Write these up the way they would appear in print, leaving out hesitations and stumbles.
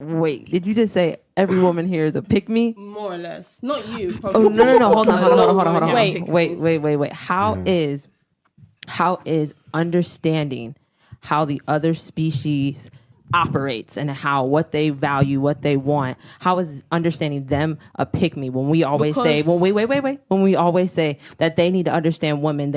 Wait, did you just say every woman here is a pick me? More or less. Not you, Oh probably. no. Hold on. Wait. Wait. How is understanding how the other species operates and how what they value, what they want, how is understanding them a pick me when we always say, well, wait. When we always say that they need to understand women,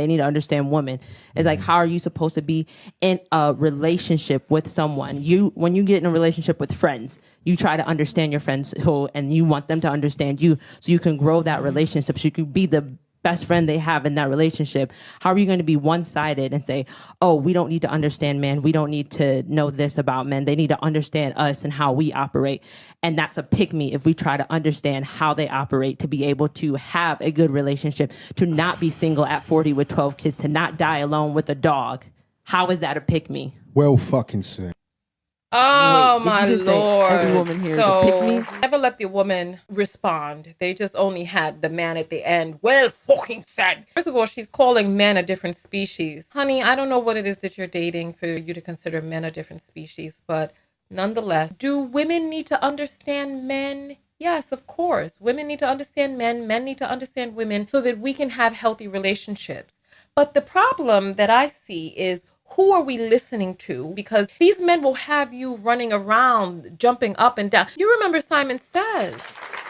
it's like, how are you supposed to be in a relationship with someone? When you get in a relationship with friends, you try to understand your friends and you want them to understand you so you can grow that relationship, so you can be the best friend they have in that relationship. How are you going to be one-sided and say, oh, we don't need to understand men, we don't need to know this about men, they need to understand us and how we operate? And that's a pick me if we try to understand how they operate, to be able to have a good relationship, to not be single at 40 with 12 kids, to not die alone with a dog. How is that a pick me? Well fucking said. Oh, Wait, my Lord. Every woman here is a pick me? Never let the woman respond. They just only had the man at the end. Well fucking said. First of all, she's calling men a different species. Honey, I don't know what it is that you're dating for you to consider men a different species, but nonetheless, do women need to understand men? Yes, of course. Women need to understand men. Men need to understand women so that we can have healthy relationships. But the problem that I see is, who are we listening to? Because these men will have you running around, jumping up and down. You remember Simon Says.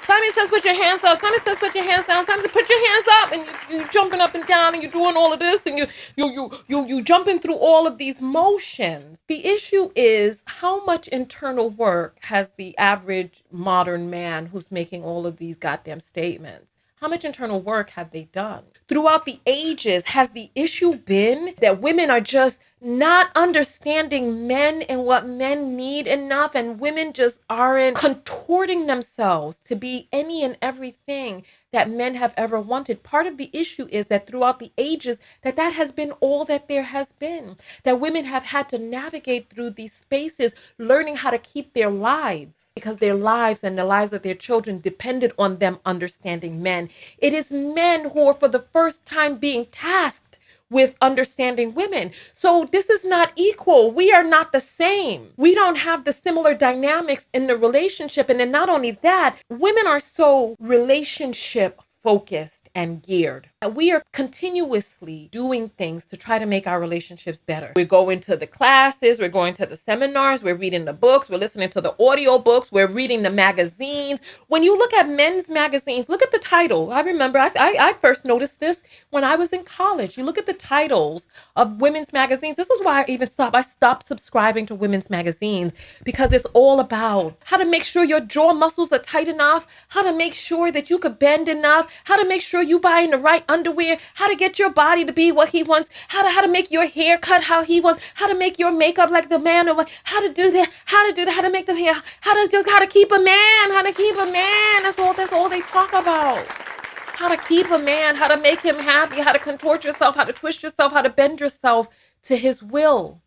Simon Says, put your hands up. Simon Says, put your hands down. Simon Says, put your hands up. And you jumping up and down and you're doing all of this and you jumping through all of these motions. The issue is, how much internal work has the average modern man who's making all of these goddamn statements? How much internal work have they done? Throughout the ages, has the issue been that women are just not understanding men and what men need enough, and women just aren't contorting themselves to be any and everything that men have ever wanted? Part of the issue is that throughout the ages, that has been all that there has been, that women have had to navigate through these spaces, learning how to keep their lives, because their lives and the lives of their children depended on them understanding men. It is men who are for the first time being tasked with understanding women. So this is not equal. We are not the same. We don't have the similar dynamics in the relationship. And then not only that, women are so relationship focused and geared. We are continuously doing things to try to make our relationships better. We're going to the classes, we're going to the seminars, we're reading the books, we're listening to the audio books, we're reading the magazines. When you look at men's magazines, look at the title. I remember I first noticed this when I was in college. You look at the titles of women's magazines. This is why I stopped subscribing to women's magazines, because it's all about how to make sure your jaw muscles are tight enough, how to make sure that you could bend enough, how to make sure you buy in the right underwear, how to get your body to be what he wants, how to make your hair cut how he wants, how to make your makeup like the man, or how to do that, how to make them hair, how to keep a man, That's all they talk about. How to keep a man, how to make him happy, how to contort yourself, how to twist yourself, how to bend yourself to his will.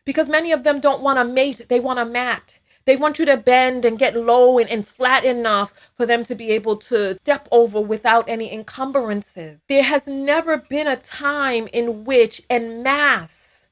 Because many of them don't want to mate, they want to mat. They want you to bend and get low and flat enough for them to be able to step over without any encumbrances. There has never been a time in which, en masse,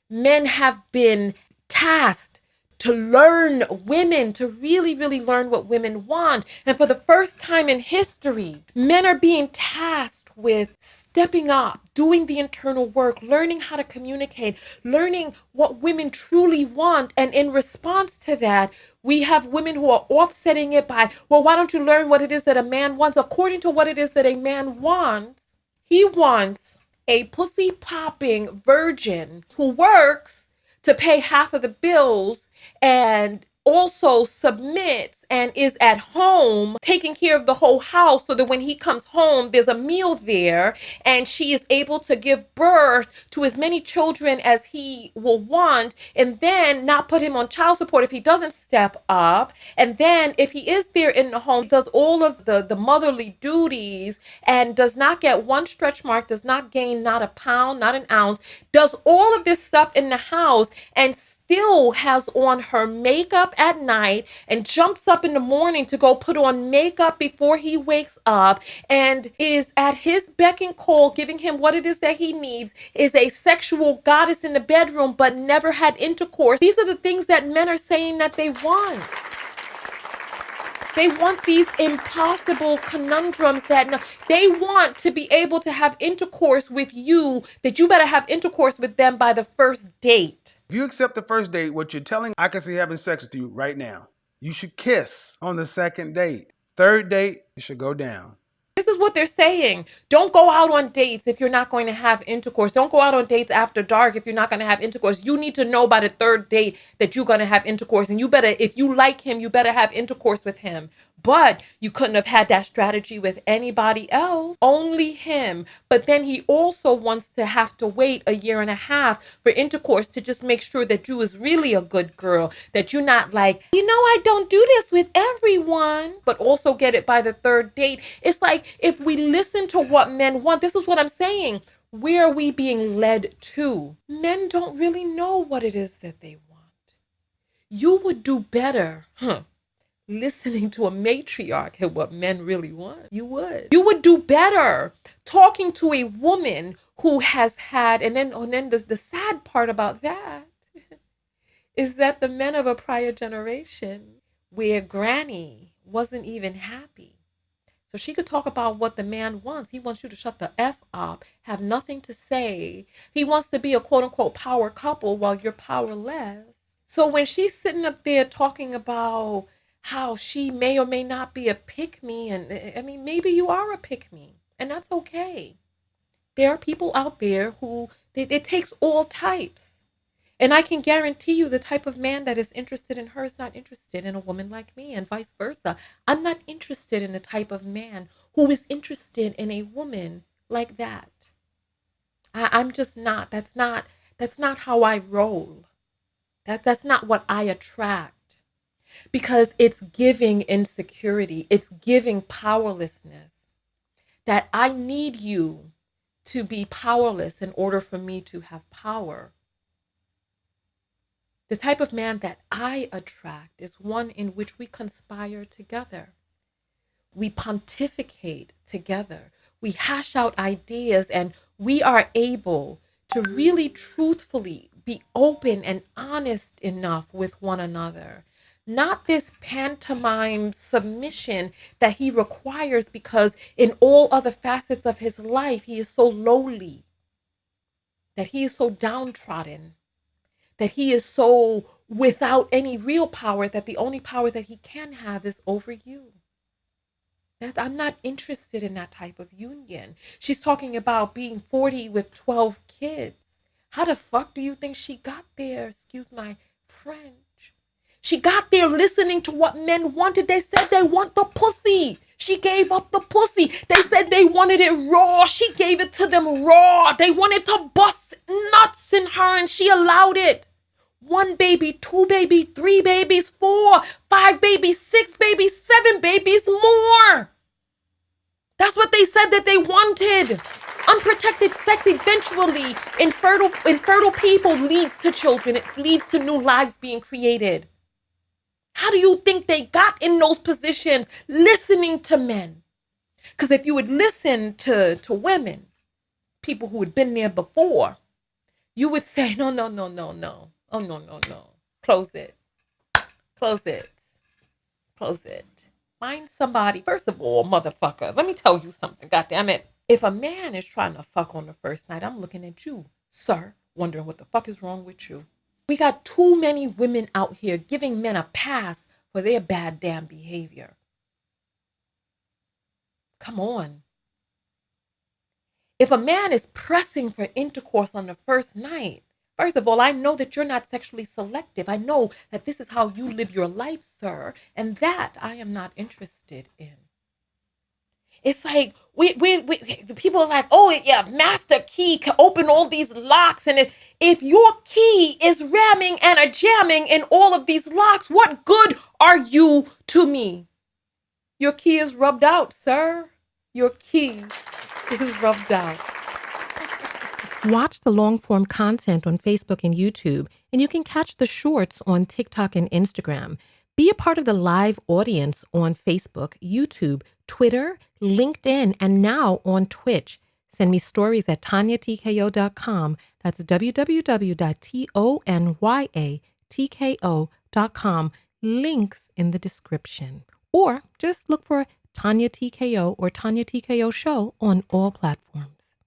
men have been tasked to learn women, to really, really learn what women want. And for the first time in history, men are being tasked with stepping up, doing the internal work, learning how to communicate, learning what women truly want. And in response to that, we have women who are offsetting it by, well, why don't you learn what it is that a man wants? According to what it is that a man wants, he wants a pussy popping virgin who works to pay half of the bills and also submits and is at home taking care of the whole house, so that when he comes home, there's a meal there and she is able to give birth to as many children as he will want, and then not put him on child support if he doesn't step up. And then if he is there in the home, does all of the motherly duties and does not get one stretch mark, does not gain not a pound, not an ounce, does all of this stuff in the house, and still has on her makeup at night and jumps up in the morning to go put on makeup before he wakes up and is at his beck and call, giving him what it is that he needs, is a sexual goddess in the bedroom, but never had intercourse. These are the things that men are saying that they want. They want these impossible conundrums that they want to be able to have intercourse with you, that you better have intercourse with them by the first date. If you accept the first date, what you're telling, I can see having sex with you right now. You should kiss on the second date. Third date, it should go down. This is what they're saying. Don't go out on dates if you're not going to have intercourse. Don't go out on dates after dark if you're not going to have intercourse. You need to know by the third date that you're going to have intercourse. And you better, if you like him, you better have intercourse with him. But you couldn't have had that strategy with anybody else, only him. But then he also wants to have to wait 1.5 years for intercourse to just make sure that you is really a good girl, that you're not like, I don't do this with everyone, but also get it by the third date. It's like, if we listen to what men want, this is what I'm saying. Where are we being led to? Men don't really know what it is that they want. You would do better, listening to a matriarch and what men really want. You would do better talking to a woman who has had, and then the sad part about that is that the men of a prior generation where granny wasn't even happy. So she could talk about what the man wants. He wants you to shut the F up, have nothing to say. He wants to be a quote unquote power couple while you're powerless. So when she's sitting up there talking about how she may or may not be a pick-me, and I mean, maybe you are a pick-me, and that's okay. There are people out there who, it takes all types. And I can guarantee you the type of man that is interested in her is not interested in a woman like me, and vice versa. I'm not interested in the type of man who is interested in a woman like that. I'm just not. That's not how I roll. That's not what I attract. Because it's giving insecurity. It's giving powerlessness. That I need you to be powerless in order for me to have power. The type of man that I attract is one in which we conspire together. We pontificate together. We hash out ideas, and we are able to really truthfully be open and honest enough with one another. Not this pantomime submission that he requires because in all other facets of his life, he is so lowly, that he is so downtrodden, that he is so without any real power, that the only power that he can have is over you. I'm not interested in that type of union. She's talking about being 40 with 12 kids. How the fuck do you think she got there? Excuse my French. She got there listening to what men wanted. They said they want the pussy. She gave up the pussy. They said they wanted it raw. She gave it to them raw. They wanted to bust nuts in her, and she allowed it. 1 baby, 2 baby, 3 babies, 4, 5 babies, 6 babies, 7 babies, more. That's what they said that they wanted. Unprotected sex eventually, infertile people leads to children. It leads to new lives being created. How do you think they got in those positions? Listening to men. Because if you would listen to women, people who had been there before, you would say, no. Oh, no. Close it. Find somebody. First of all, motherfucker, let me tell you something. Goddamn it. If a man is trying to fuck on the first night, I'm looking at you, sir, wondering what the fuck is wrong with you. We got too many women out here giving men a pass for their bad damn behavior. Come on. If a man is pressing for intercourse on the first night, first of all, I know that you're not sexually selective. I know that this is how you live your life, sir, and that I am not interested in. It's like the people are like, oh yeah, master key can open all these locks, and if your key is ramming and a jamming in all of these locks, what good are you to me? Your key is rubbed out, sir. Your key is rubbed out. Watch the long-form content on Facebook and YouTube, and you can catch the shorts on TikTok and Instagram. Be a part of the live audience on Facebook, YouTube, Twitter, LinkedIn, and now on Twitch. Send me stories at TonyaTKO.com. That's www.tonyatko.com. Links in the description. Or just look for Tonya TKO or Tonya TKO Show on all platforms.